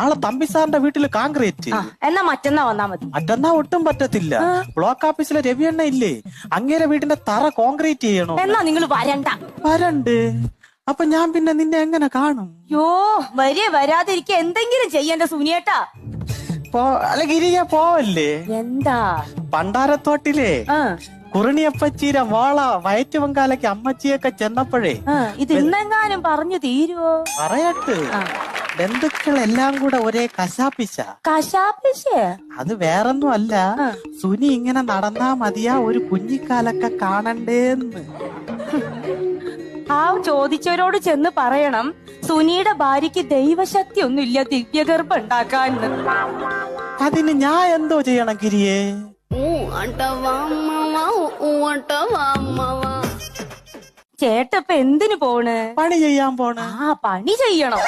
ആളെ തമ്പി സാറിന്റെ വീട്ടില് കോൺക്രീറ്റ്. എന്നാ മറ്റന്നാ വന്നാ മതി. മറ്റന്നാ ഒട്ടും പറ്റത്തില്ല. ബ്ലോക്ക് ഓഫീസിലെ രവിയണ്ണ ഇല്ലേ, അങ്ങേരെ വീടിന്റെ തറ കോൺക്രീറ്റ് ചെയ്യണോ. എന്നാ നിങ്ങൾ വരണ്ട്. അപ്പൊ ഞാൻ പിന്നെ നിന്നെ എങ്ങനെ കാണും? യോ വരാതിരിക്ക എന്തെങ്കിലും ചെയ്യണ്ട സുനിയേട്ടാ. അല്ല ഗിരിജ പോവല്ലേ? എന്താ? പണ്ടാരത്തോട്ടിലെ കുറിണിയപ്പച്ചീര വാള വയറ്റ് വങ്കാലയ്ക്ക് അമ്മച്ചിയൊക്കെ ചെന്നപ്പോഴേ ഇത് ഇന്നെങ്ങാനും പറഞ്ഞു തീരുവോ? പറയട്ട്, ബന്ധുക്കളെല്ലാം കൂടെ ഒരേ കശാപ്പിശ. അത് വേറൊന്നും അല്ല, സുനി ഇങ്ങനെ നടന്നാ മതിയാ ഒരു കുഞ്ഞിക്കാലൊക്കെ കാണണ്ടേന്ന്. ആ ചോദിച്ചവരോട് ചെന്ന് പറയണം സുനിയുടെ ഭാര്യക്ക് ദൈവശക്തി ഒന്നുമില്ല ദിവ്യഗർഭം ഉണ്ടാക്കാൻ. അതിന് ഞാൻ എന്തോ ചെയ്യണം ഗിരിയെ? ചേട്ടപ്പ എന്തിനു പോണ്? പണി ചെയ്യാൻ പോണ. പണി ചെയ്യണോ?